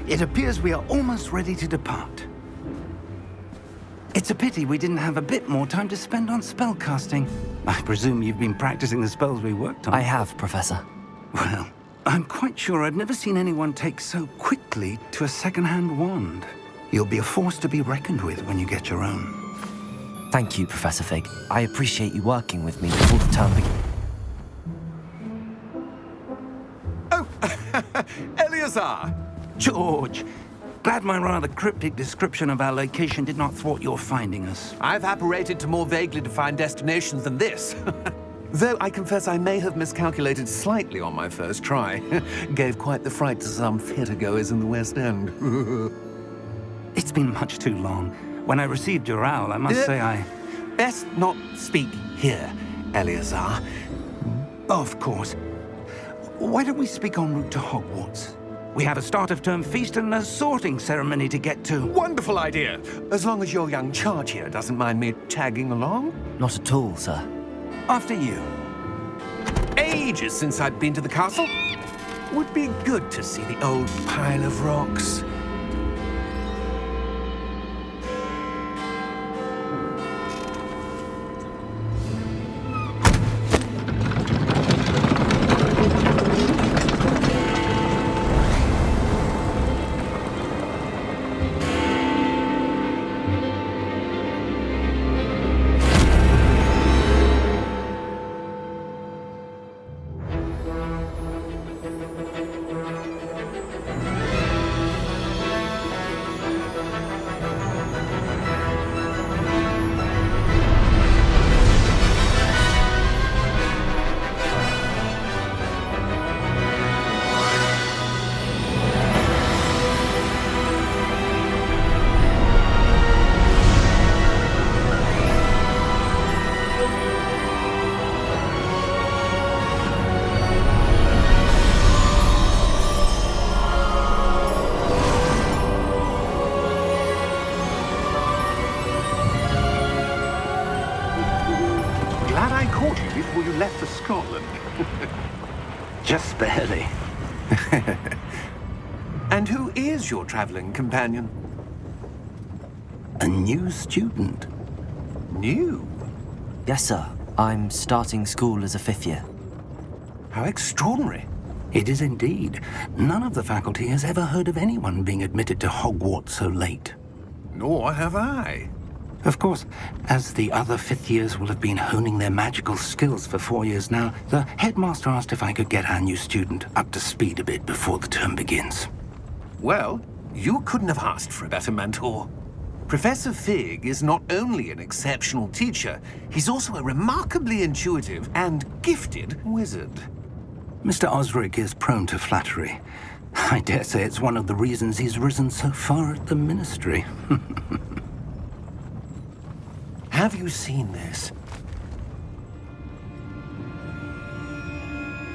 It appears we are almost ready to depart. It's a pity we didn't have a bit more time to spend on spellcasting. I presume you've been practicing the spells we worked on. I have, Professor. Well, I'm quite sure I've never seen anyone take so quickly to a second-hand wand. You'll be a force to be reckoned with when you get your own. Thank you, Professor Fig. I appreciate you working with me before the term begins. Oh, Eleazar! George, glad my rather cryptic description of our location did not thwart your finding us. I've apparated to more vaguely defined destinations than this. Though I confess I may have miscalculated slightly on my first try. Gave quite the fright to some theatre-goers in the West End. It's been much too long. When I received your owl, I must say I... Best not speak here, Eleazar. Of course. Why don't we speak en route to Hogwarts? We have a start-of-term feast and a sorting ceremony to get to. Wonderful idea! As long as your young charge here doesn't mind me tagging along. Not at all, sir. After you. Ages since I'd been to the castle. Would be good to see the old pile of rocks. Before you left for Scotland. Just barely. And who is your traveling companion? A new student. New? Yes, sir. I'm starting school as a 5th year. How extraordinary. It is indeed. None of the faculty has ever heard of anyone being admitted to Hogwarts so late. Nor have I. Of course, as the other 5th years will have been honing their magical skills for 4 years now, the headmaster asked if I could get our new student up to speed a bit before the term begins. Well, you couldn't have asked for a better mentor. Professor Fig is not only an exceptional teacher, he's also a remarkably intuitive and gifted wizard. Mr. Osric is prone to flattery. I dare say it's one of the reasons he's risen so far at the ministry. Have you seen this?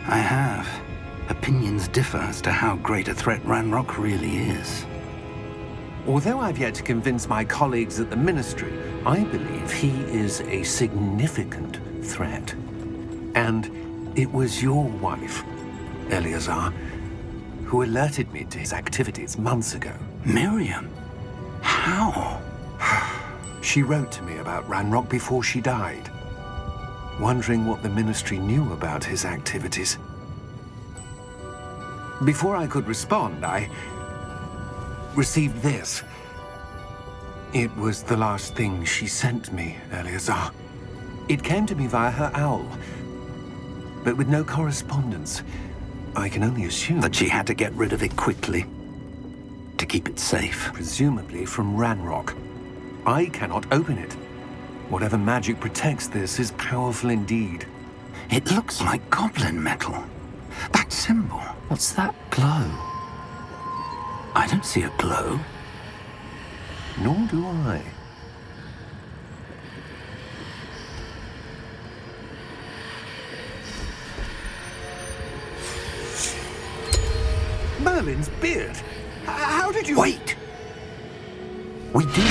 I have. Opinions differ as to how great a threat Ranrock really is. Although I've yet to convince my colleagues at the Ministry, I believe he is a significant threat. And it was your wife, Eleazar, who alerted me to his activities months ago. Miriam? How? She wrote to me about Ranrock before she died, wondering what the Ministry knew about his activities. Before I could respond, I received this. It was the last thing she sent me, Eleazar. It came to me via her owl, but with no correspondence. I can only assume That she had to get rid of it quickly, to keep it safe. presumably from Ranrock. I cannot open it. Whatever magic protects this is powerful indeed. It looks like goblin metal. That symbol. What's that glow? I don't see a glow. Nor do I. Merlin's beard. How did you... Wait! We do.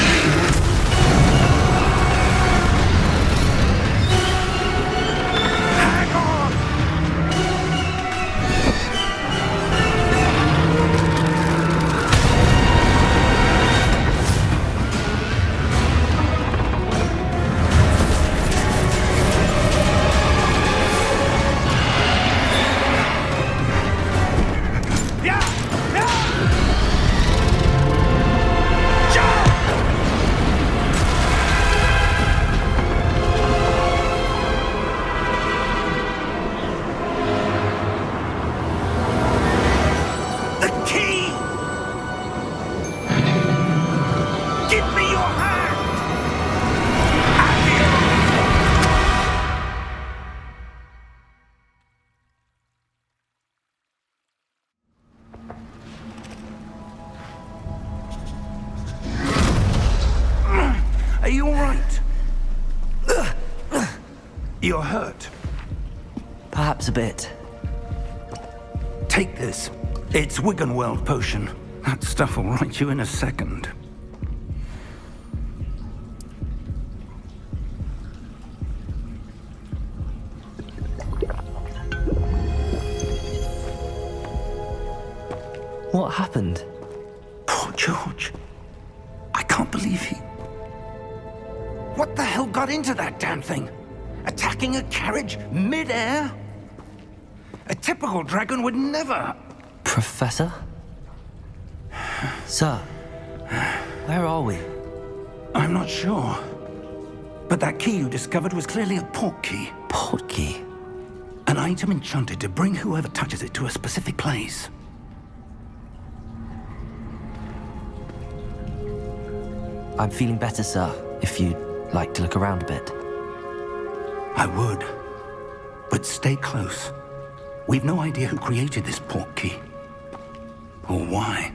You're hurt. Perhaps a bit. Take this. It's Wiggenweld potion. That stuff will right you in a second. What happened? Poor George. I can't believe he... What the hell got into that damn thing? Attacking a carriage mid-air? A typical dragon would never... Professor? Sir, where are we? I'm not sure. But that key you discovered was clearly a port key. Port key? An item enchanted to bring whoever touches it to a specific place. I'm feeling better, sir, if you'd like to look around a bit. I would. But stay close. We've no idea who created this port key. Or why.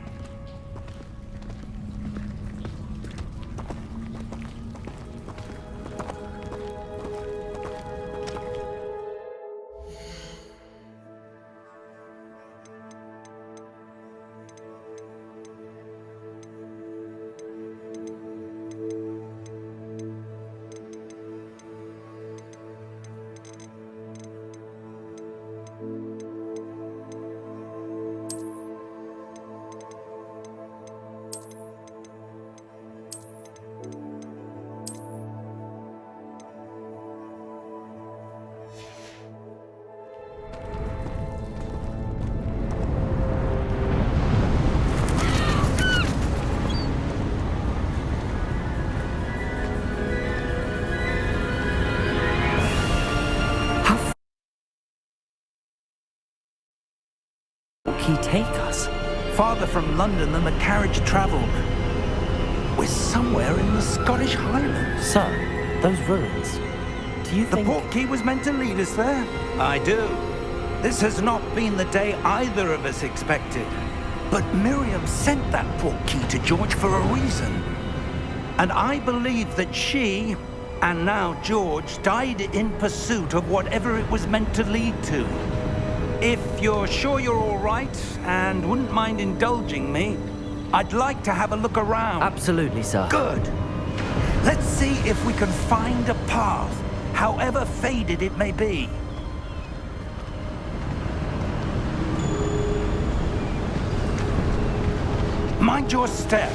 He take us? Farther from London than the carriage travelled. We're somewhere in the Scottish Highlands. Sir, those ruins. Do you The think... port key was meant to lead us there? I do. This has not been the day either of us expected. But Miriam sent that port key to George for a reason. And I believe that she, and now George, died in pursuit of whatever it was meant to lead to. If you're sure you're all right and wouldn't mind indulging me, I'd like to have a look around. Absolutely, sir. Good. Let's see if we can find a path, however faded it may be. Mind your step.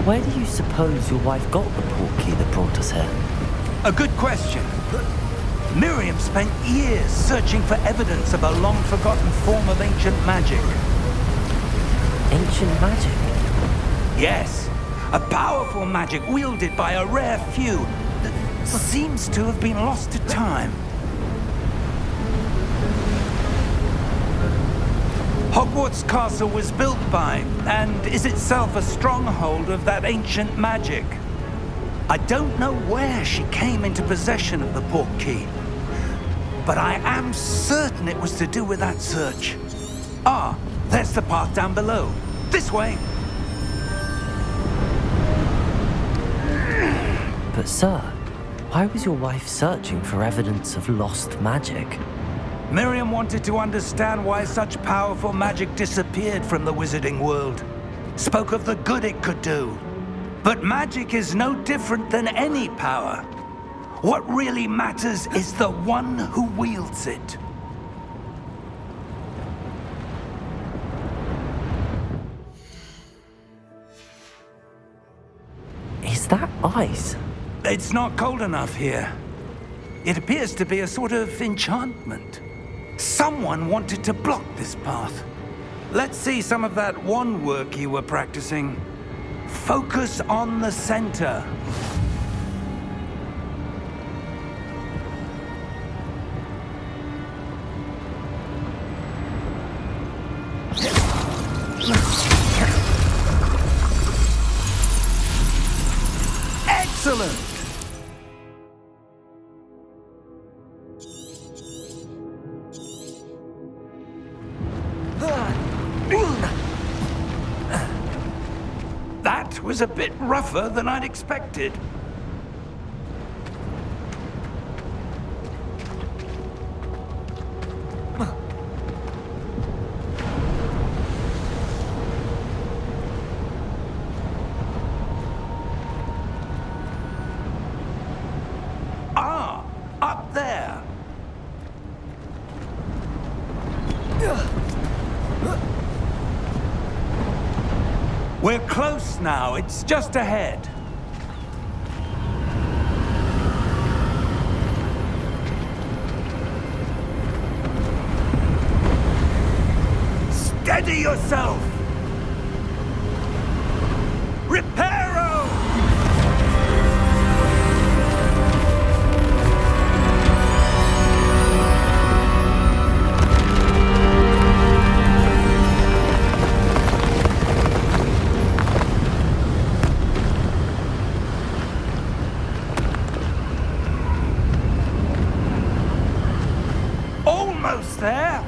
Where do you suppose your wife got the port key that brought us here? A good question. Miriam spent years searching for evidence of a long-forgotten form of ancient magic. Ancient magic? Yes, a powerful magic wielded by a rare few that seems to have been lost to time. Hogwarts Castle was built by, and is itself a stronghold of that ancient magic. I don't know where she came into possession of the port key, but I am certain it was to do with that search. Ah, there's the path down below. This way. But sir, why was your wife searching for evidence of lost magic? Miriam wanted to understand why such powerful magic disappeared from the wizarding world. Spoke of the good it could do. But magic is no different than any power. What really matters is the one who wields it. Is that ice? It's not cold enough here. It appears to be a sort of enchantment. Someone wanted to block this path. Let's see some of that wand work you were practicing. Focus on the center. Excellent! That was a bit rougher than I'd expected. We're close now. It's just ahead. Steady yourself! Reparo! Almost there!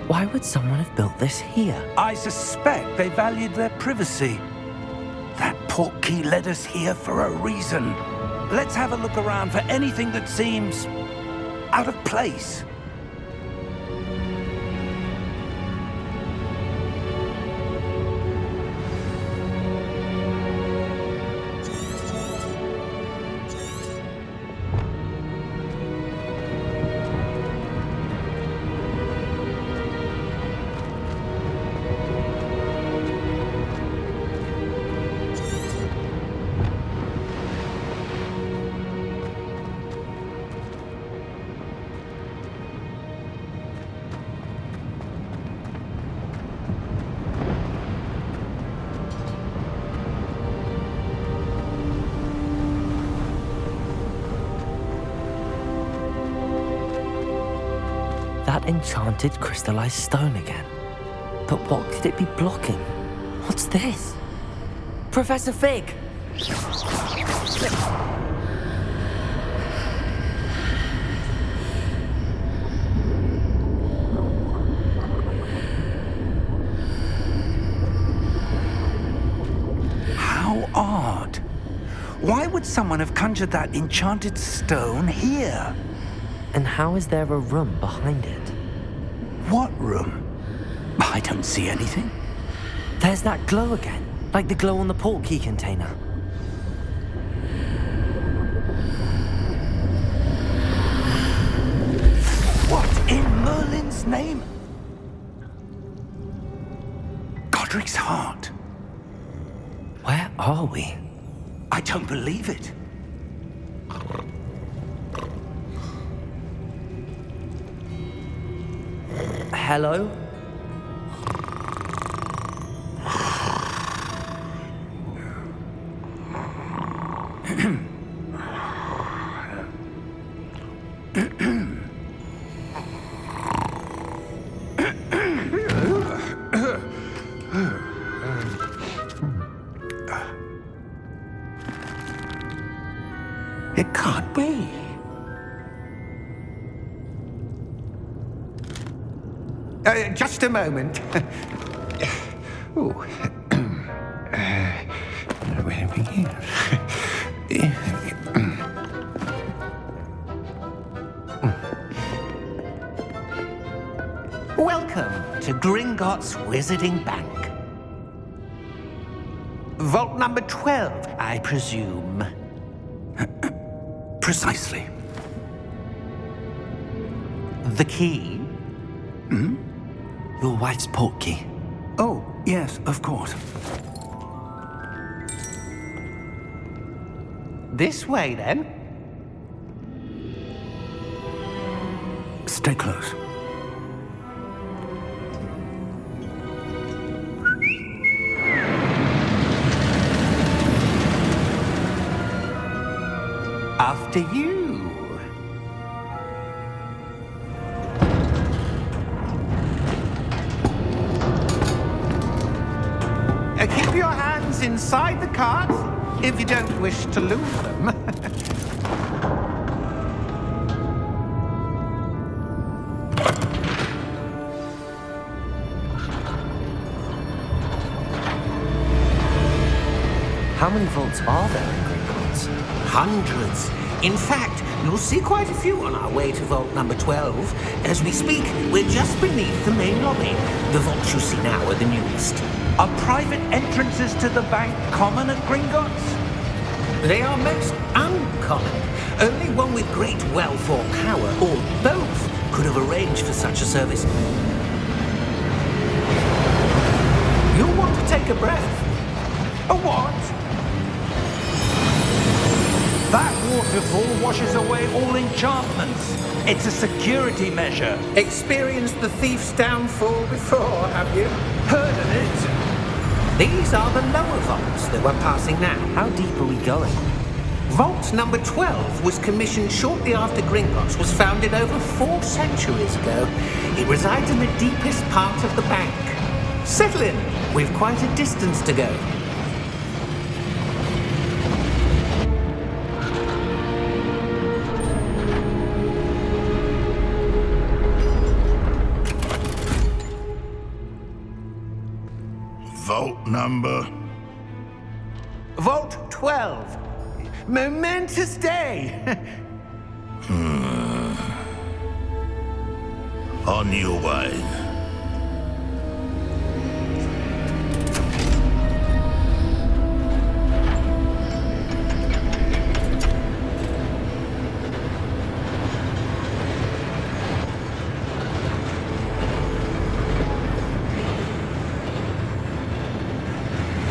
Why would someone have built this here? I suspect they valued their privacy. That portkey led us here for a reason. Let's have a look around for anything that seems out of place. That enchanted crystallized stone again. But what could it be blocking? What's this? Professor Fig! How odd. Why would someone have conjured that enchanted stone here? And how is there a room behind it? What room? I don't see anything. There's that glow again, like the glow on the portkey container. What in Merlin's name? Godric's heart. Where are we? I don't believe it. Hello? It can't be. Just a moment. Oh. Where do we begin? Welcome to Gringotts Wizarding Bank. Vault number 12, I presume. Precisely. The key? Your wife's portkey. Oh, yes, of course. This way, then. Stay close. After you. Keep your hands inside the cards if you don't wish to lose them. How many vaults are there in Gringotts? Hundreds. In fact, you'll see quite a few on our way to vault number 12. As we speak, we're just beneath the main lobby. The vaults you see now are the newest. Are private entrances to the bank common at Gringotts? They are most uncommon. Only one with great wealth or power, or both, could have arranged for such a service. You'll want to take a breath. A what? That waterfall washes away all enchantments. It's a security measure. Experienced the thief's downfall before, have you? Heard of it? These are the lower vaults that we're passing now. How deep are we going? Vault number 12 was commissioned shortly after Gringotts was founded over 4 centuries ago. It resides in the deepest part of the bank. Settle in. We've quite a distance to go. Vault number? Vault 12. Momentous day. On your way.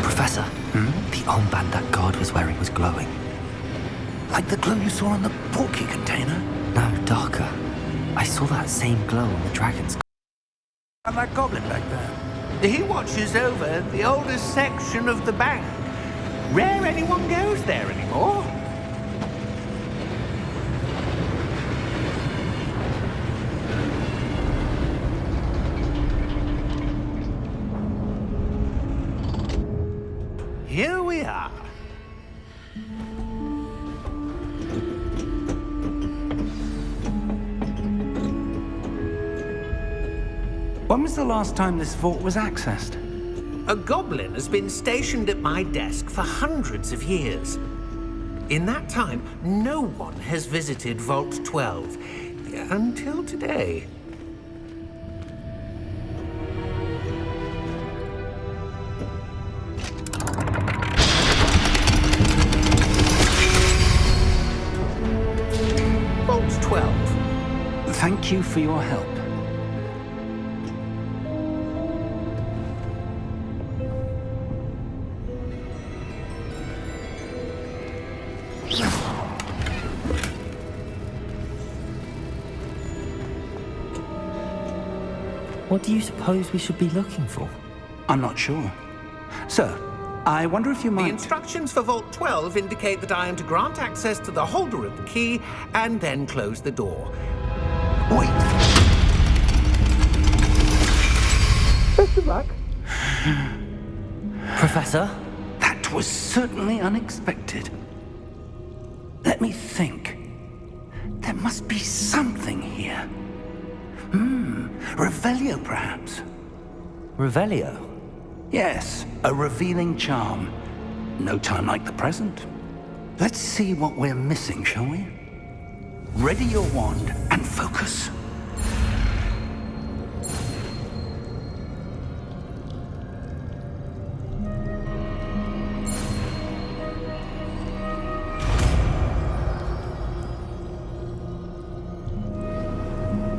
Professor, the armband that guard was wearing was glowing. Like the glow you saw on the porky container? No, darker. I saw that same glow on the dragon's. And that goblin back there? He watches over the oldest section of the bank. Rare anyone goes there anymore. Here we are. When was the last time this vault was accessed? A goblin has been stationed at my desk for hundreds of years. In that time, no one has visited Vault 12 until today. Vault 12. Thank you for your help. What do you suppose we should be looking for? I'm not sure. Sir, I wonder if you The might... instructions for Vault 12 indicate that I am to grant access to the holder of the key and then close the door. Wait! Best of luck. Professor? That was certainly unexpected. Let me think. There must be something here. Revelio, perhaps? Revelio? Yes, a revealing charm. No time like the present. Let's see what we're missing, shall we? Ready your wand and focus.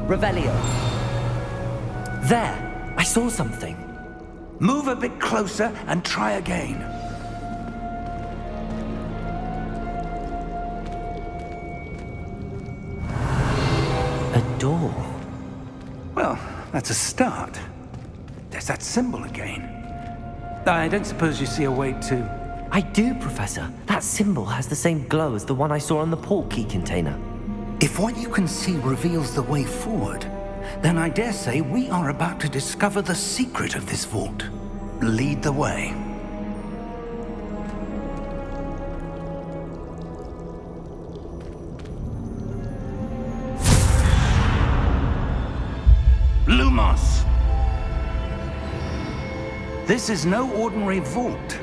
Revelio. There! I saw something. Move a bit closer and try again. A door. Well, that's a start. There's that symbol again. I don't suppose you see a way to... I do, Professor. That symbol has the same glow as the one I saw on the port key container. If what you can see reveals the way forward, then I dare say we are about to discover the secret of this vault. Lead the way. Lumos! This is no ordinary vault.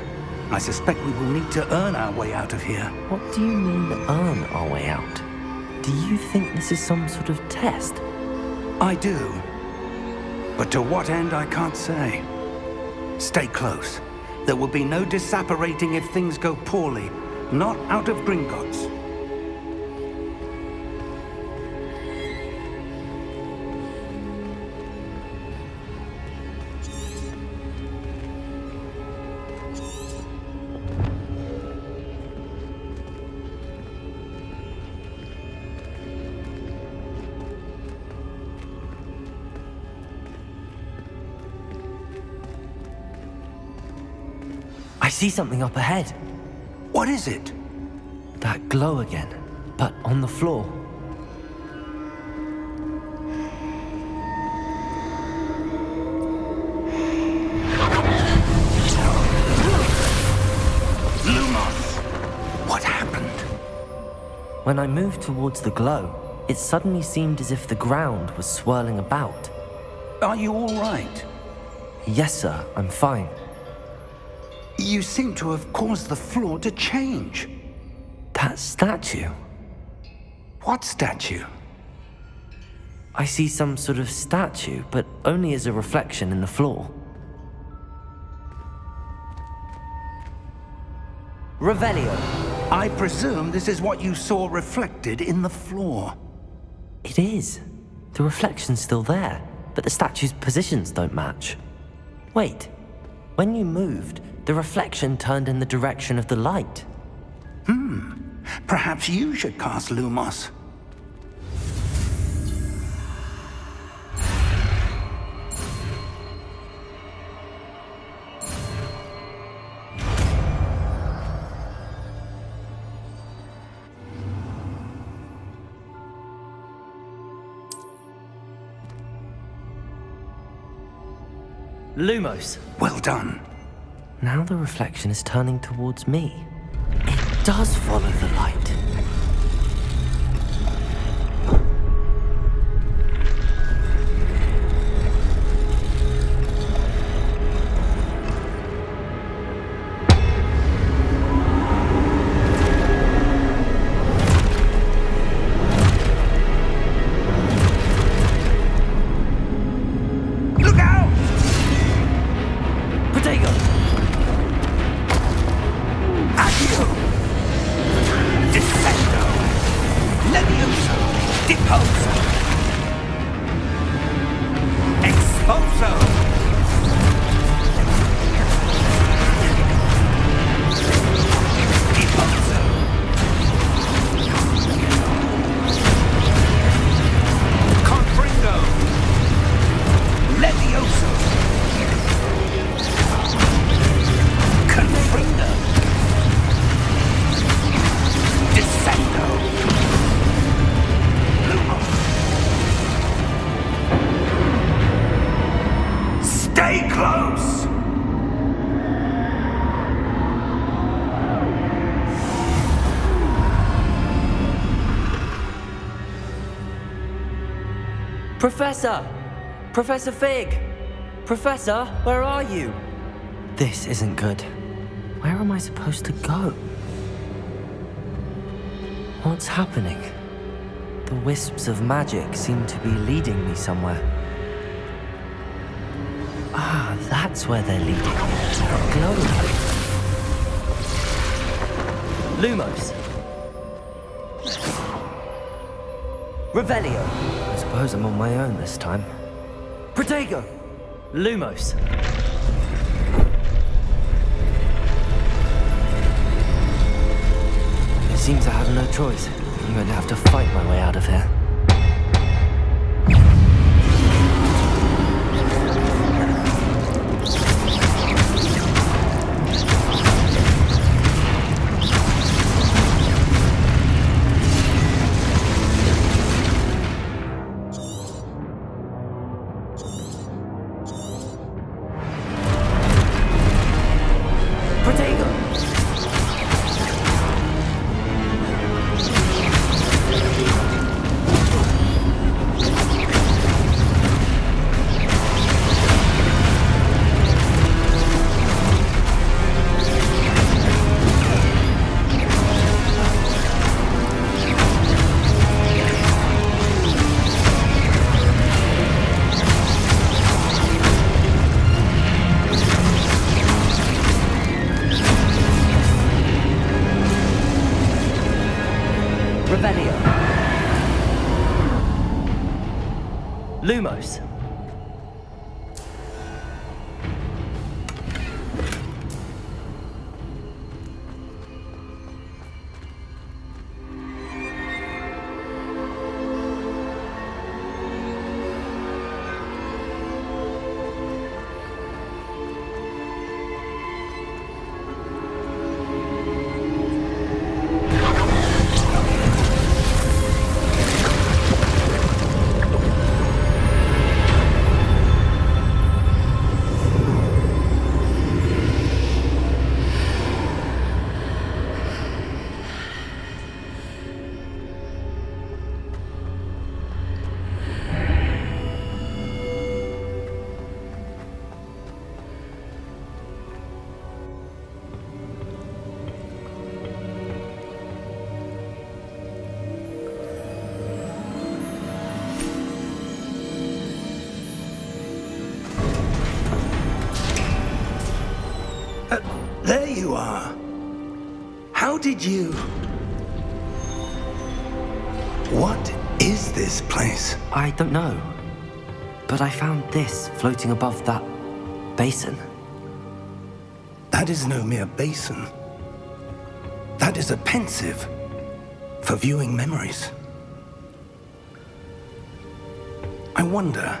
I suspect we will need to earn our way out of here. What do you mean, earn our way out? Do you think this is some sort of test? I do. But to what end, I can't say. Stay close. There will be no disapparating if things go poorly. Not out of Gringotts. I see something up ahead. What is it? That glow again, but on the floor. Lumos! What happened? When I moved towards the glow, it suddenly seemed as if the ground was swirling about. Are you all right? Yes, sir, I'm fine. You seem to have caused the floor to change. That statue. What statue? I see some sort of statue, but only as a reflection in the floor. Revelio. I presume this is what you saw reflected in the floor. It is. The reflection's still there, but the statue's positions don't match. Wait. When you moved, the reflection turned in the direction of the light. Perhaps you should cast Lumos. Lumos. Well done. Now the reflection is turning towards me. It does follow the light. Look out! Protego! Accio! Descendo! Levioso! Deposo! Exposo! Deposo! Confringo! Levioso! Confringo! Descendo! Lumos! Stay close! Professor! Professor Fig! Professor, where are you? This isn't good. Where am I supposed to go? What's happening? The wisps of magic seem to be leading me somewhere. Ah, that's where they're leading. A glow light. Lumos. Revelio. I suppose I'm on my own this time. Protego. Lumos. It seems I have no choice. I'm going to have to fight my way out of here. Protego! Revelio. Lumos. There you are. How did you... What is this place? I don't know. But I found this floating above that basin. That is no mere basin. That is a pensive for viewing memories. I wonder...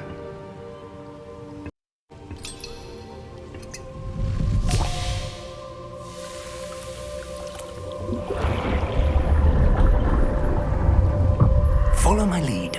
Follow my lead.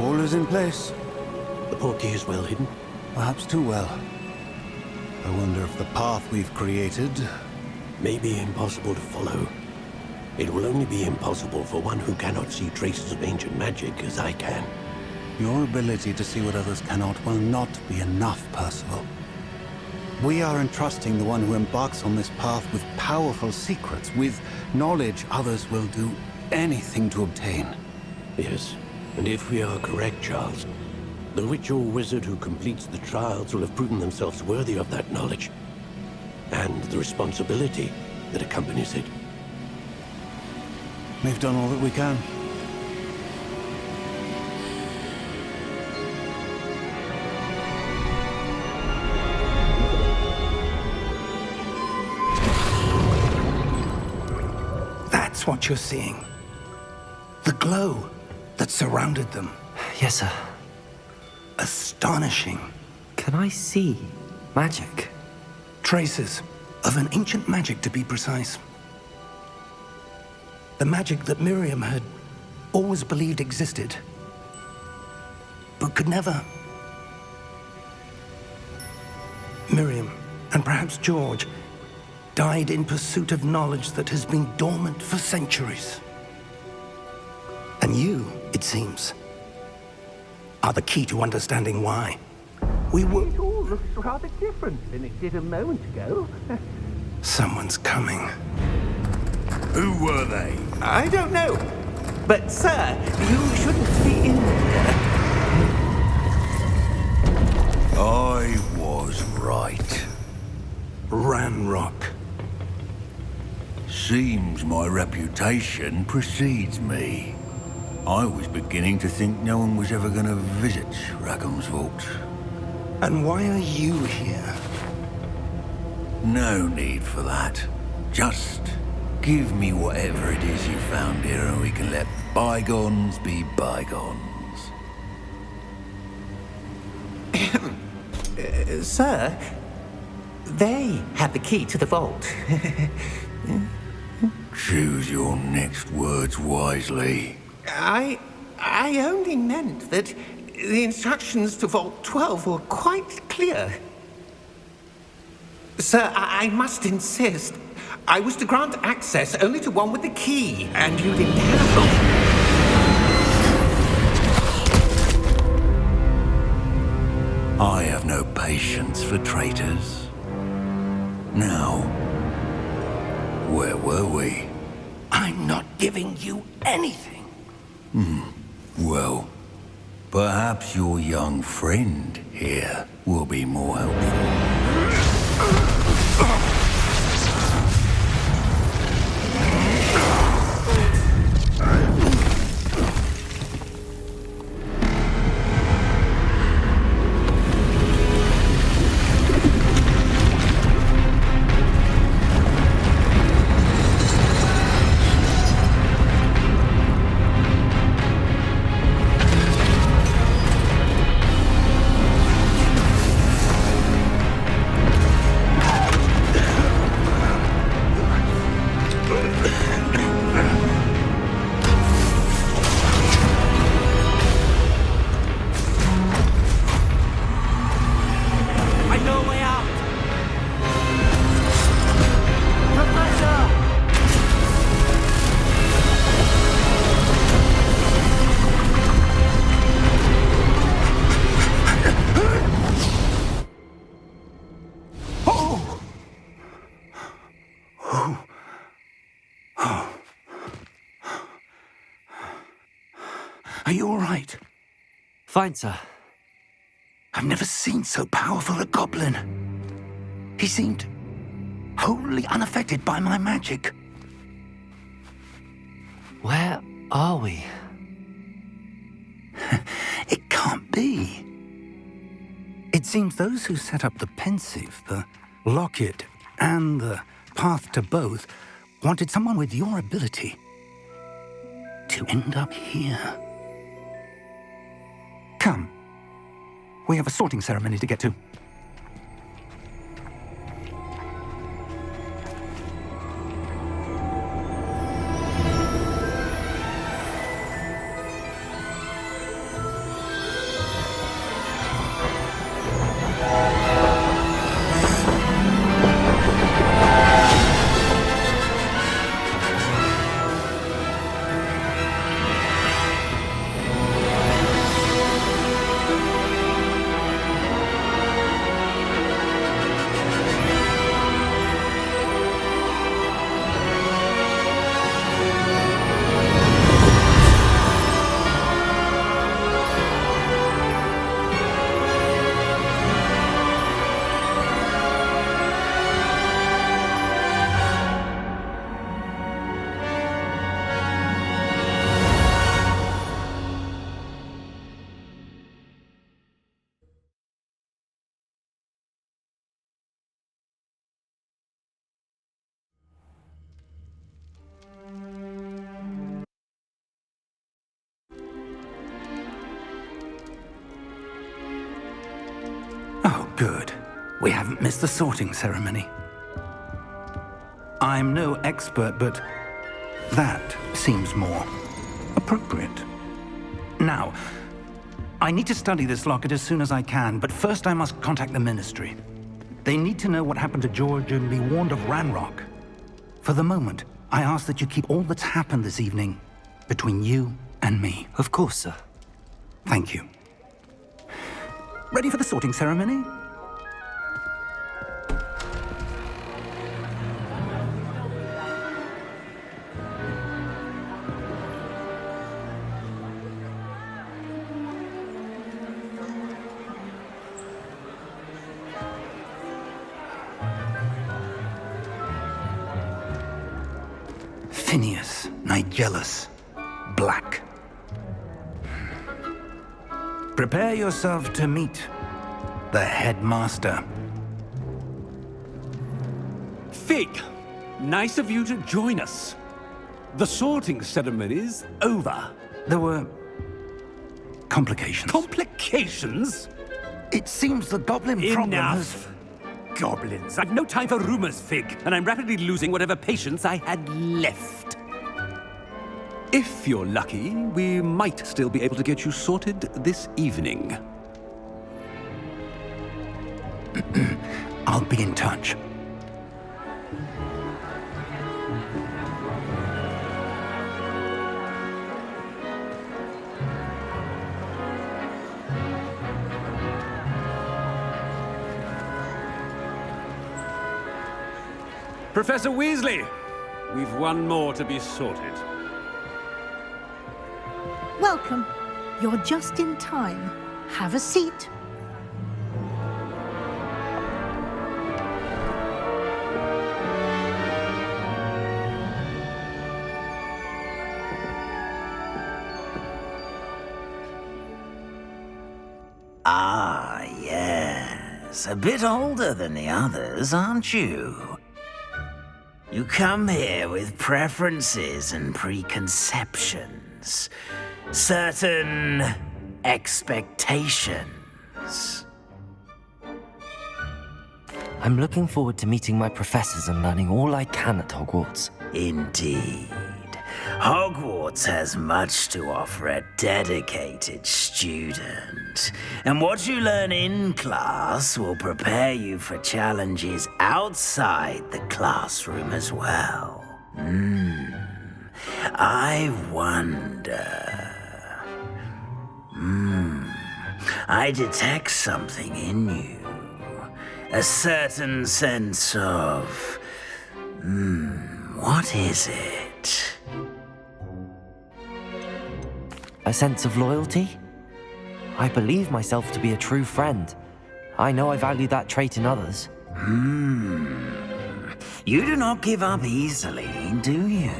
All is in place. The portkey is well hidden. Perhaps too well. I wonder if the path we've created... May be impossible to follow. It will only be impossible for one who cannot see traces of ancient magic as I can. Your ability to see what others cannot will not be enough, Percival. We are entrusting the one who embarks on this path with powerful secrets, with knowledge others will do anything to obtain. Yes, and if we are correct, Charles, the witch or wizard who completes the trials will have proven themselves worthy of that knowledge, and the responsibility that accompanies it. We've done all that we can. That's what you're seeing. The glow that surrounded them. Yes, sir. Astonishing. Can I see magic? Traces of an ancient magic, to be precise. The magic that Miriam had always believed existed, but could never. Miriam, and perhaps George, died in pursuit of knowledge that has been dormant for centuries. And you, it seems, are the key to understanding why. We were... It all looks rather different than it did a moment ago. Someone's coming. Who were they? I don't know. But, sir, you shouldn't be in here. I was right. Ranrock. Seems my reputation precedes me. I was beginning to think no one was ever going to visit Rackham's vault. And why are you here? No need for that. Just give me whatever it is you found here and we can let bygones be bygones. Sir, they have the key to the vault. Choose your next words wisely. I only meant that the instructions to Vault 12 were quite clear. Sir, I must insist. I was to grant access only to one with the key, and you didn't have them. patience for traitors. Now, where were we? I'm not giving you anything. Well, perhaps your young friend here will be more helpful. Are you all right? Fine, sir. I've never seen so powerful a goblin. He seemed wholly unaffected by my magic. Where are we? It can't be. It seems those who set up the pensive, the locket, and the path to both wanted someone with your ability to end up here. Come. We have a sorting ceremony to get to. Oh, good. We haven't missed the sorting ceremony. I'm no expert, but that seems more appropriate. Now, I need to study this locket as soon as I can, but first I must contact the Ministry. They need to know what happened to George and be warned of Ranrock. For the moment, I ask that you keep all that's happened this evening between you and me. Of course, sir. Thank you. Ready for the sorting ceremony? Phineas, Nigellus, Black. Prepare yourself to meet the headmaster. Fig, nice of you to join us. The sorting ceremony's over. There were complications. Complications? It seems the goblin problem has... Enough. Goblins. I've no time for rumors, Fig, and I'm rapidly losing whatever patience I had left. If you're lucky, we might still be able to get you sorted this evening. I'll be in touch. Professor Weasley, we've one more to be sorted. Welcome. You're just in time. Have a seat. Ah, yes. A bit older than the others, aren't you? You come here with preferences and preconceptions. Certain expectations. I'm looking forward to meeting my professors and learning all I can at Hogwarts. Indeed. Hogwarts has much to offer a dedicated student. And what you learn in class will prepare you for challenges outside the classroom as well. I wonder... I detect something in you. A certain sense of... what is it? A sense of loyalty? I believe myself to be a true friend. I know I value that trait in others. You do not give up easily, do you?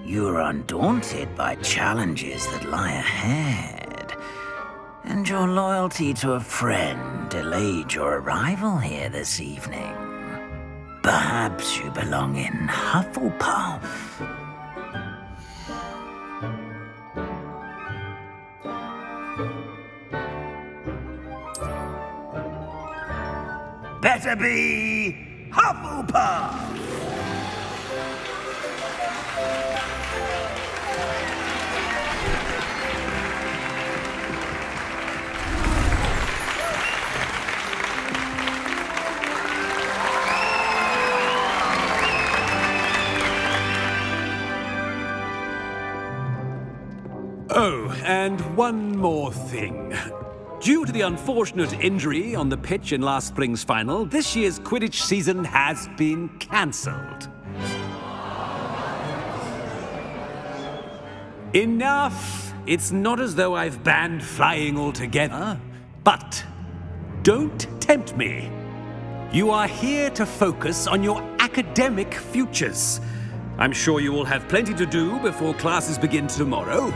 You are undaunted by challenges that lie ahead. And your loyalty to a friend delayed your arrival here this evening. Perhaps you belong in Hufflepuff. Better be Hufflepuff! Oh, and one more thing. Due to the unfortunate injury on the pitch in last spring's final, this year's Quidditch season has been cancelled. Enough! It's not as though I've banned flying altogether. But don't tempt me. You are here to focus on your academic futures. I'm sure you will have plenty to do before classes begin tomorrow.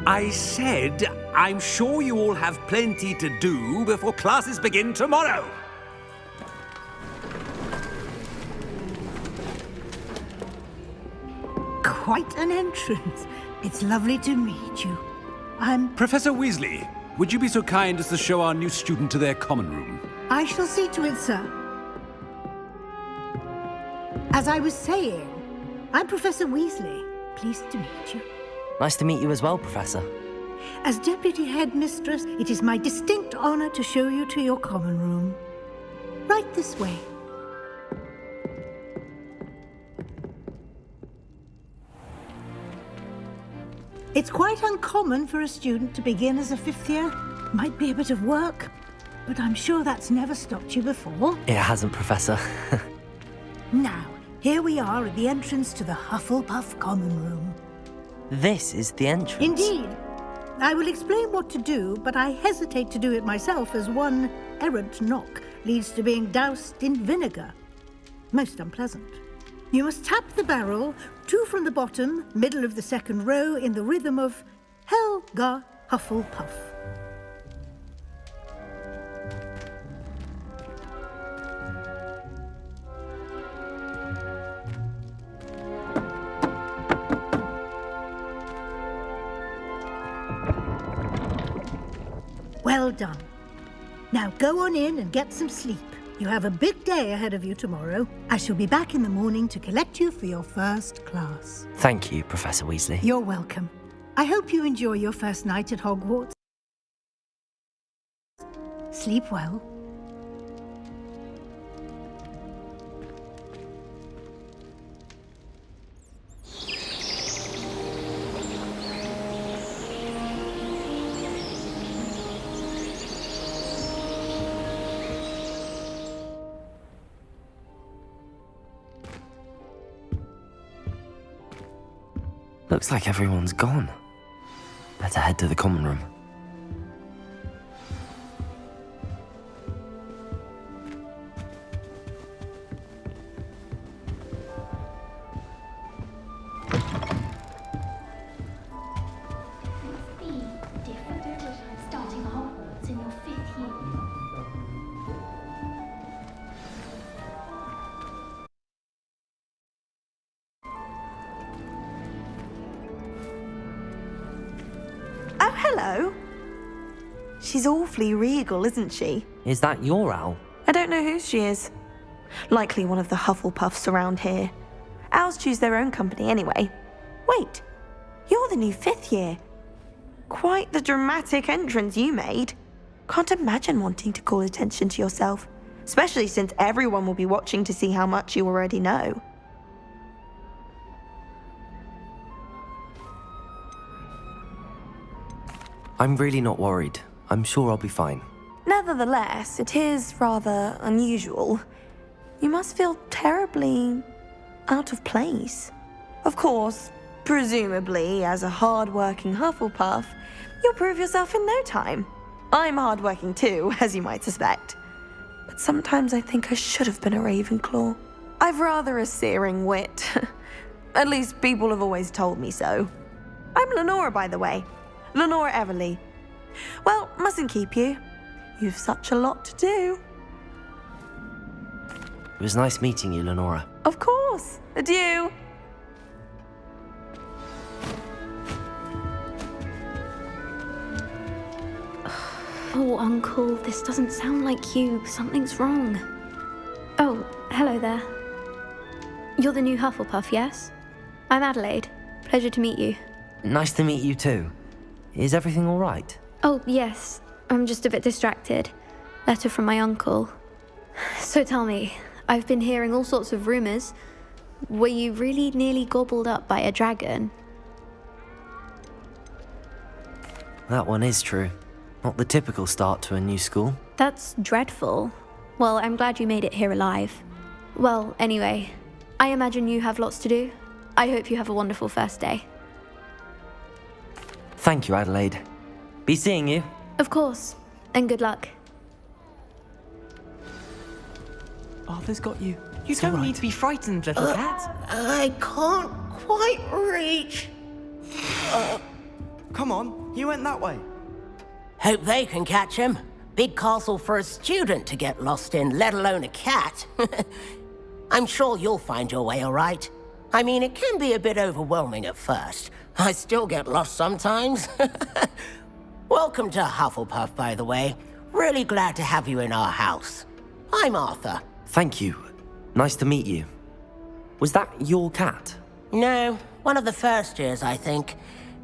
I said, I'm sure you all have plenty to do before classes begin tomorrow. Quite an entrance. It's lovely to meet you. Professor Weasley, would you be so kind as to show our new student to their common room? I shall see to it, sir. As I was saying, I'm Professor Weasley. Pleased to meet you. Nice to meet you as well, Professor. As Deputy Headmistress, it is my distinct honor to show you to your common room. Right this way. It's quite uncommon for a student to begin as a fifth year. Might be a bit of work, but I'm sure that's never stopped you before. It hasn't, Professor. Now, here we are at the entrance to the Hufflepuff common room. This is the entrance. Indeed. I will explain what to do, but I hesitate to do it myself as one errant knock leads to being doused in vinegar. Most unpleasant. You must tap the barrel, 2 from the bottom, middle of the second row, in the rhythm of Helga Hufflepuff. Well done. Now go on in and get some sleep. You have a big day ahead of you tomorrow. I shall be back in the morning to collect you for your first class. Thank you, Professor Weasley. You're welcome. I hope you enjoy your first night at Hogwarts. Sleep well. Looks like everyone's gone. Better head to the common room. Starting Hogwarts in your 5th year. Oh, hello. She's awfully regal, isn't she? Is that your owl? I don't know who she is. Likely one of the Hufflepuffs around here. Owls choose their own company anyway. Wait, you're the new 5th year. Quite the dramatic entrance you made. Can't imagine wanting to call attention to yourself, especially since everyone will be watching to see how much you already know. I'm really not worried. I'm sure I'll be fine. Nevertheless, it is rather unusual. You must feel terribly out of place. Of course, presumably, as a hard-working Hufflepuff, you'll prove yourself in no time. I'm hard-working too, as you might suspect. But sometimes I think I should have been a Ravenclaw. I've rather a searing wit. At least people have always told me so. I'm Lenora, by the way. Lenora Everly. Well, mustn't keep you. You've such a lot to do. It was nice meeting you, Lenora. Of course. Adieu. Oh, Uncle, this doesn't sound like you. Something's wrong. Oh, hello there. You're the new Hufflepuff, yes? I'm Adelaide. Pleasure to meet you. Nice to meet you too. Is everything all right? Oh, yes. I'm just a bit distracted. Letter from my uncle. So tell me, I've been hearing all sorts of rumors. Were you really nearly gobbled up by a dragon? That one is true. Not the typical start to a new school. That's dreadful. Well, I'm glad you made it here alive. Well, anyway, I imagine you have lots to do. I hope you have a wonderful first day. Thank you, Adelaide. Be seeing you. Of course, and good luck. Arthur's got you. You don't need to be frightened, little cat. I can't quite reach. Come on, you went that way. Hope they can catch him. Big castle for a student to get lost in, let alone a cat. I'm sure you'll find your way all right. I mean, it can be a bit overwhelming at first. I still get lost sometimes. Welcome to Hufflepuff, by the way. Really glad to have you in our house. I'm Arthur. Thank you. Nice to meet you. Was that your cat? No, one of the first years, I think.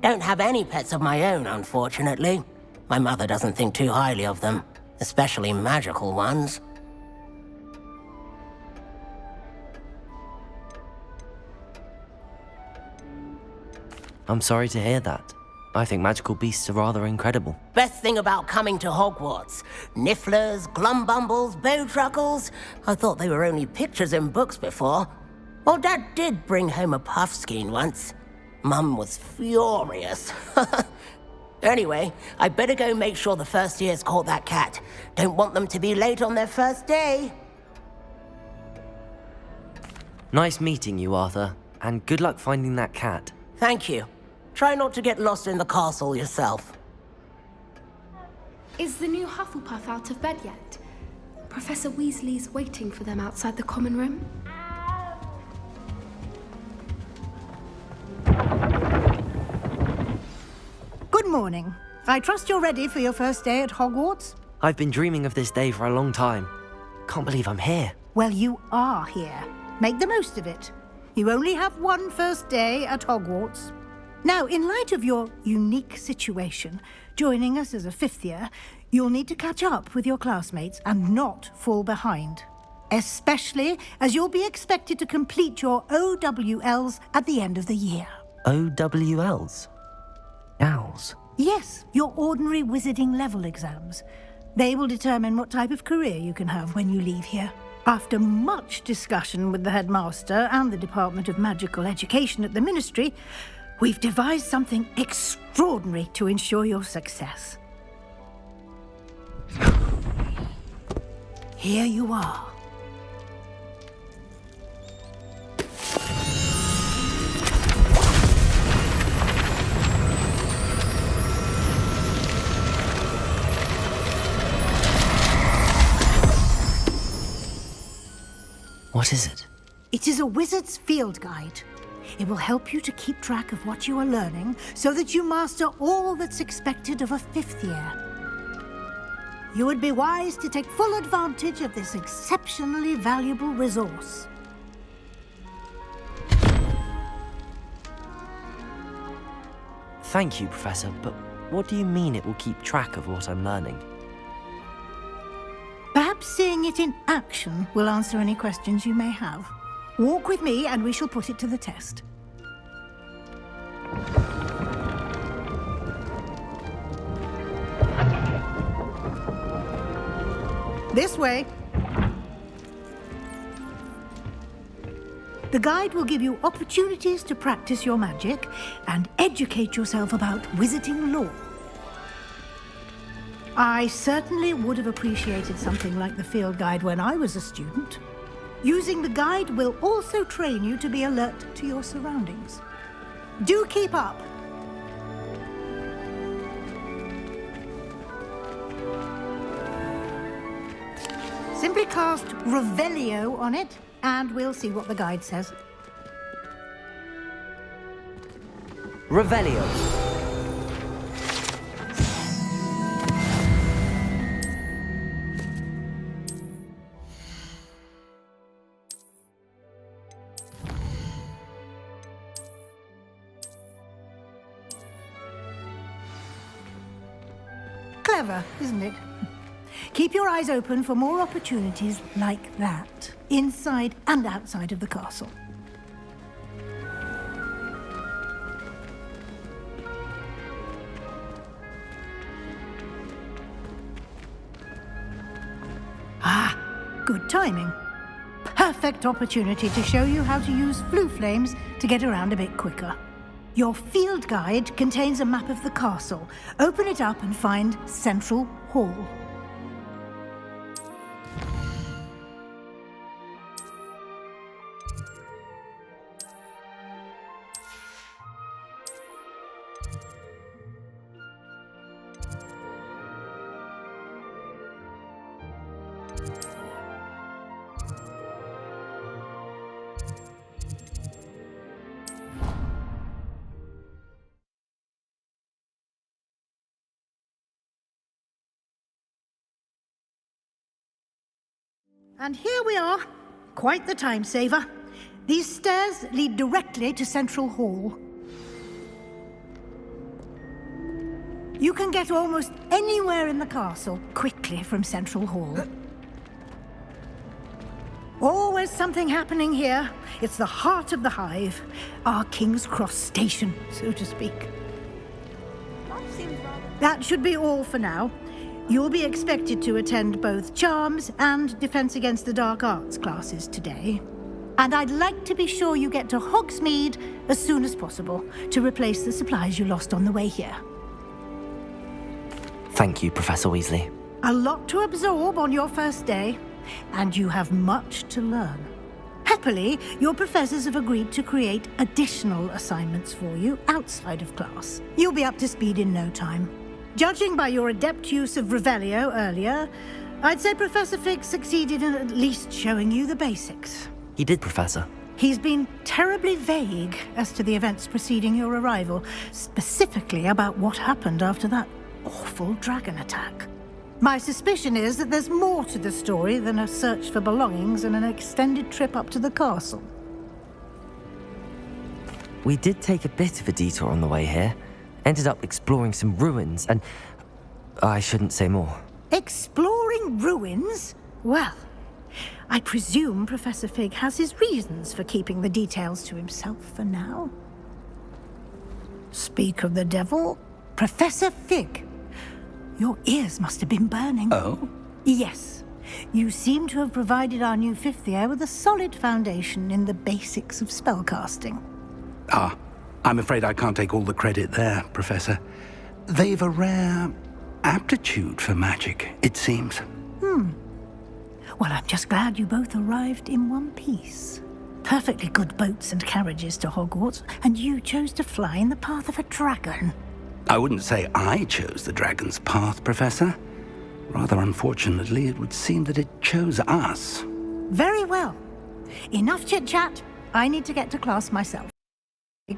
Don't have any pets of my own, unfortunately. My mother doesn't think too highly of them, especially magical ones. I'm sorry to hear that. I think magical beasts are rather incredible. Best thing about coming to Hogwarts. Nifflers, glumbumbles, bowtruckles. I thought they were only pictures in books before. Well, Dad did bring home a puffskein once. Mum was furious. Anyway, I better go make sure the first years caught that cat. Don't want them to be late on their first day. Nice meeting you, Arthur. And good luck finding that cat. Thank you. Try not to get lost in the castle yourself. Is the new Hufflepuff out of bed yet? Professor Weasley's waiting for them outside the common room. Good morning. I trust you're ready for your first day at Hogwarts? I've been dreaming of this day for a long time. Can't believe I'm here. Well, you are here. Make the most of it. You only have one first day at Hogwarts. Now, in light of your unique situation, joining us as a 5th year, you'll need to catch up with your classmates and not fall behind. Especially as you'll be expected to complete your OWLs at the end of the year. OWLs? Owls? Yes, your ordinary wizarding level exams. They will determine what type of career you can have when you leave here. After much discussion with the headmaster and the Department of Magical Education at the Ministry, We've devised something extraordinary to ensure your success. Here you are. What is it? It is a wizard's field guide. It will help you to keep track of what you are learning so that you master all that's expected of a 5th year. You would be wise to take full advantage of this exceptionally valuable resource. Thank you, Professor, but what do you mean it will keep track of what I'm learning? Perhaps seeing it in action will answer any questions you may have. Walk with me and we shall put it to the test. This way. The guide will give you opportunities to practice your magic and educate yourself about wizarding lore. I certainly would have appreciated something like the field guide when I was a student. Using the guide will also train you to be alert to your surroundings. Do keep up! Simply cast Revelio on it, and we'll see what the guide says. Revelio. Clever, isn't it? Keep your eyes open for more opportunities like that, inside and outside of the castle. Ah, good timing. Perfect opportunity to show you how to use flue flames to get around a bit quicker. Your field guide contains a map of the castle. Open it up and find Central Hall. And here we are. Quite the time saver. These stairs lead directly to Central Hall. You can get almost anywhere in the castle quickly from Central Hall. Always something happening here. It's the heart of the hive. Our King's Cross station, so to speak. That should be all for now. You'll be expected to attend both Charms and Defense Against the Dark Arts classes today. And I'd like to be sure you get to Hogsmeade as soon as possible to replace the supplies you lost on the way here. Thank you, Professor Weasley. A lot to absorb on your first day, and you have much to learn. Happily, your professors have agreed to create additional assignments for you outside of class. You'll be up to speed in no time. Judging by your adept use of Revelio earlier, I'd say Professor Fig succeeded in at least showing you the basics. He did, Professor. He's been terribly vague as to the events preceding your arrival, specifically about what happened after that awful dragon attack. My suspicion is that there's more to the story than a search for belongings and an extended trip up to the castle. We did take a bit of a detour on the way here. Ended up exploring some ruins, and I shouldn't say more. Exploring ruins? Well, I presume Professor Fig has his reasons for keeping the details to himself for now. Speak of the devil, Professor Fig. Your ears must have been burning. Oh? Yes. You seem to have provided our new 5th year with a solid foundation in the basics of spellcasting. Ah, I'm afraid I can't take all the credit there, Professor. They've a rare aptitude for magic, it seems. Well, I'm just glad you both arrived in one piece. Perfectly good boats and carriages to Hogwarts, and you chose to fly in the path of a dragon. I wouldn't say I chose the dragon's path, Professor. Rather unfortunately, it would seem that it chose us. Very well. Enough chit-chat. I need to get to class myself.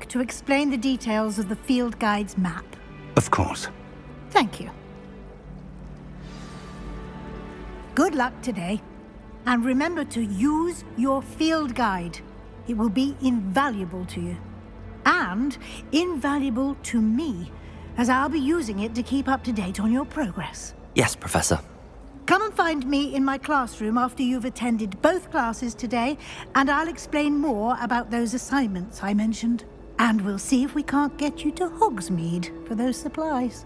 To explain the details of the field guide's map. Of course. Thank you. Good luck today. And remember to use your field guide. It will be invaluable to you. And invaluable to me, as I'll be using it to keep up to date on your progress. Yes, Professor. Come and find me in my classroom after you've attended both classes today, and I'll explain more about those assignments I mentioned. And we'll see if we can't get you to Hogsmeade for those supplies.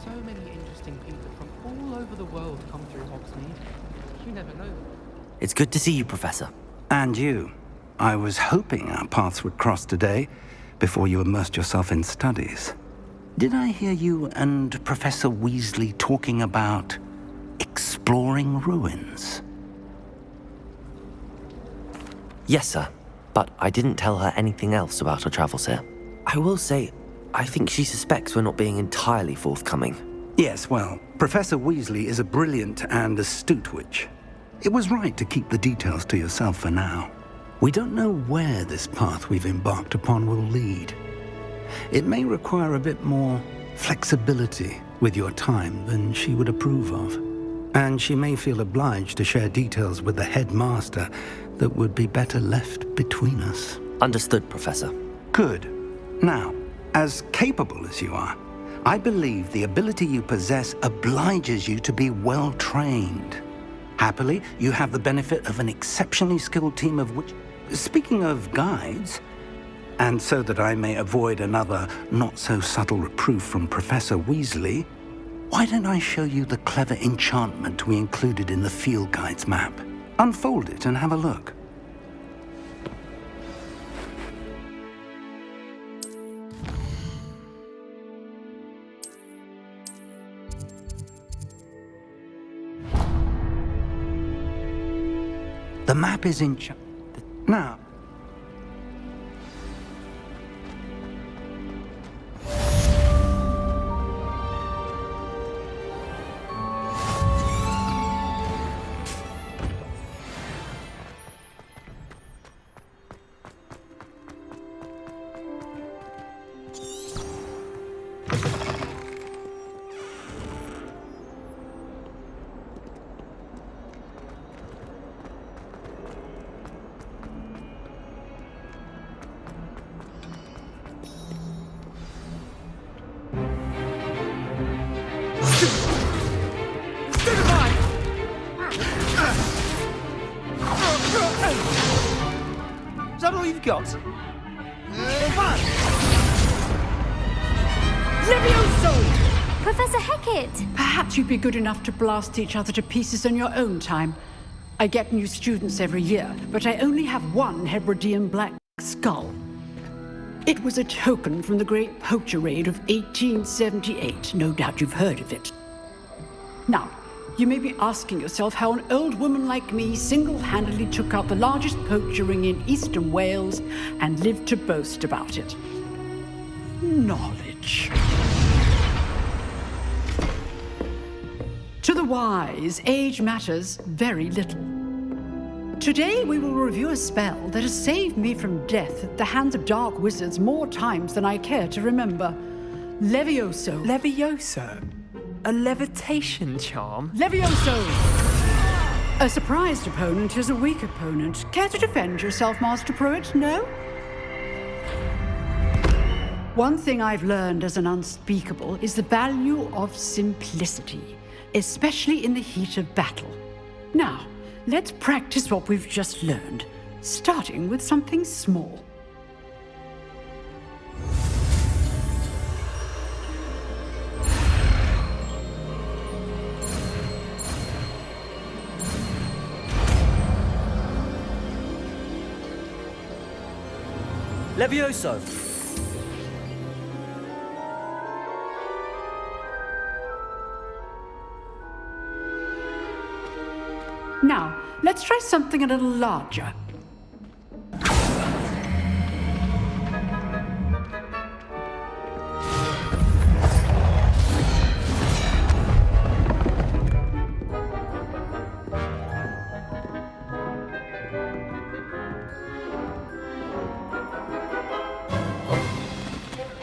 So many interesting people from all over the world come through Hogsmeade. You never know. It's good to see you, Professor. And you. I was hoping our paths would cross today, before you immersed yourself in studies. Did I hear you and Professor Weasley talking about exploring ruins? Yes, sir. But I didn't tell her anything else about our travels here. I will say, I think she suspects we're not being entirely forthcoming. Yes, well, Professor Weasley is a brilliant and astute witch. It was right to keep the details to yourself for now. We don't know where this path we've embarked upon will lead. It may require a bit more flexibility with your time than she would approve of. And she may feel obliged to share details with the headmaster that would be better left between us. Understood, Professor. Good. Now, as capable as you are, I believe the ability you possess obliges you to be well trained. Happily, you have the benefit of an exceptionally skilled team of which... Speaking of guides, and so that I may avoid another not-so-subtle reproof from Professor Weasley, why don't I show you the clever enchantment we included in the field guide's map? Unfold it and have a look. The map is now. Is that all you've got? Levioso! Professor Hecat! Perhaps you'd be good enough to blast each other to pieces in your own time. I get new students every year, but I only have one Hebridean black skull. It was a token from the Great Poacher Raid of 1878. No doubt you've heard of it. Now, you may be asking yourself how an old woman like me single-handedly took out the largest poacher ring in eastern Wales and lived to boast about it. Knowledge. To the wise, age matters very little. Today we will review a spell that has saved me from death at the hands of dark wizards more times than I care to remember. Levioso. Levioso? A levitation charm? Levioso! A surprised opponent is a weak opponent. Care to defend yourself, Master Pruitt? No? One thing I've learned as an unspeakable is the value of simplicity, especially in the heat of battle. Now, let's practice what we've just learned, starting with something small. Levioso! Now, let's try something a little larger.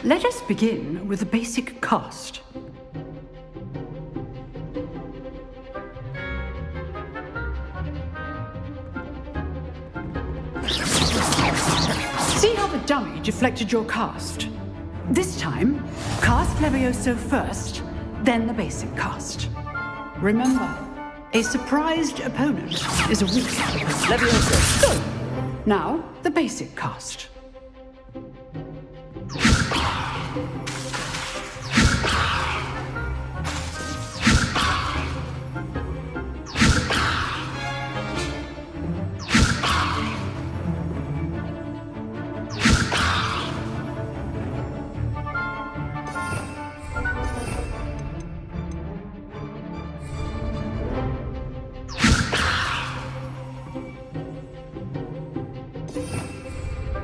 Let us begin with the basic cast. See how the dummy deflected your cast? This time, cast Levioso first, then the basic cast. Remember, a surprised opponent is a weak opponent. Levioso! Good. Now, the basic cast.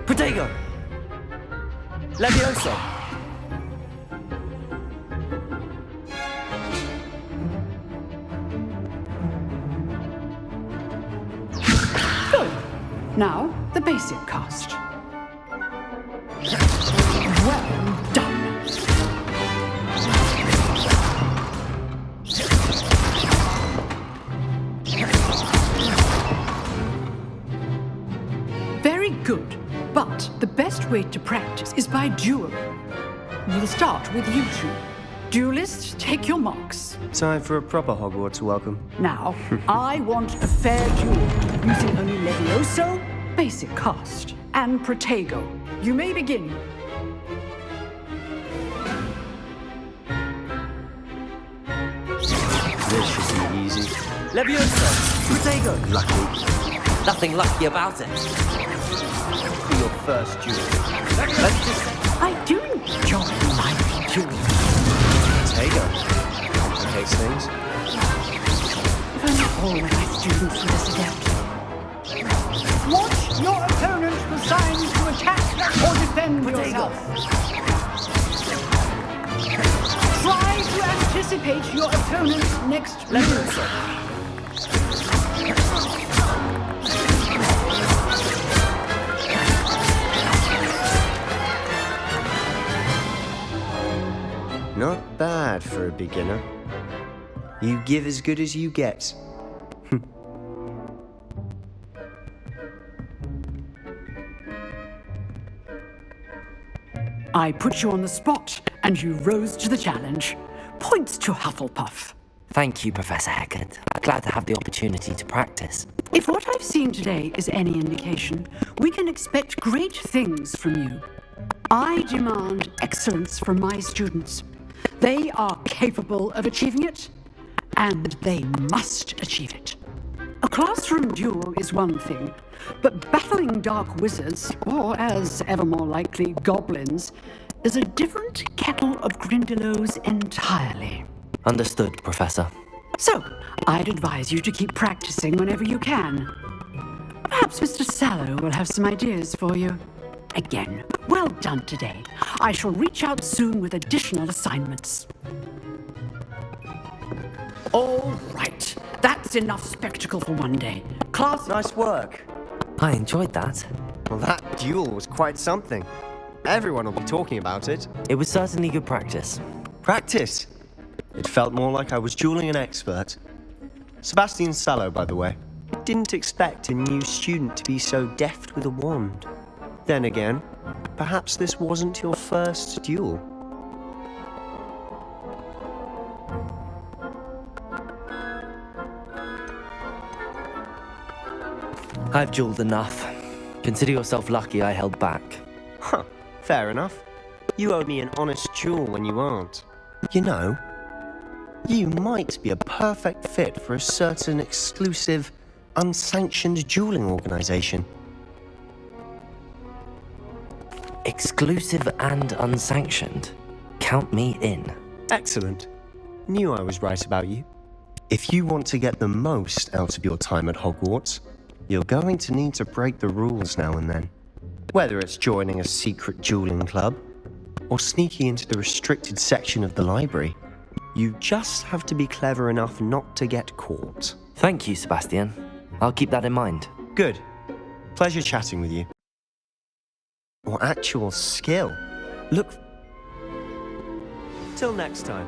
Protego! Levioso! Good. Now, the basic cast. Well done. Very good. But the best way to practice is by dueling. We'll start with you two. Duelists, take your marks. Time for a proper Hogwarts welcome. Now, I want a fair duel, using only Levioso, basic cast, and Protego. You may begin. This should be easy. Levioso! Protego! Lucky. Nothing lucky about it. For your first duel. I do enjoy my duels. Protego. Complicates things. If only all of my students were this adept. Watch your opponent for signs to attack or defend yourself. Try to anticipate your opponent's next move. Not bad for a beginner. You give as good as you get. I put you on the spot, and you rose to the challenge. Points to Hufflepuff. Thank you, Professor Hecat. I'm glad to have the opportunity to practice. If what I've seen today is any indication, we can expect great things from you. I demand excellence from my students. They are capable of achieving it, and they must achieve it. A classroom duel is one thing, but battling dark wizards, or as ever more likely, goblins, is a different kettle of Grindylows entirely. Understood, Professor. So, I'd advise you to keep practicing whenever you can. Perhaps Mr. Sallow will have some ideas for you. Again, well done today. I shall reach out soon with additional assignments. All right, that's enough spectacle for one day. Class... Nice work. I enjoyed that. Well, that duel was quite something. Everyone will be talking about it. It was certainly good practice. Practice? It felt more like I was dueling an expert. Sebastian Sallow, by the way. Didn't expect a new student to be so deft with a wand. Then again, perhaps this wasn't your first duel. I've dueled enough. Consider yourself lucky I held back. Huh, fair enough. You owe me an honest duel when you aren't. You know, you might be a perfect fit for a certain exclusive, unsanctioned dueling organization. Exclusive and unsanctioned. Count me in. Excellent. Knew I was right about you. If you want to get the most out of your time at Hogwarts, you're going to need to break the rules now and then. Whether it's joining a secret dueling club, or sneaking into the restricted section of the library, you just have to be clever enough not to get caught. Thank you, Sebastian. I'll keep that in mind. Good. Pleasure chatting with you. Or actual skill. Look. Till next time.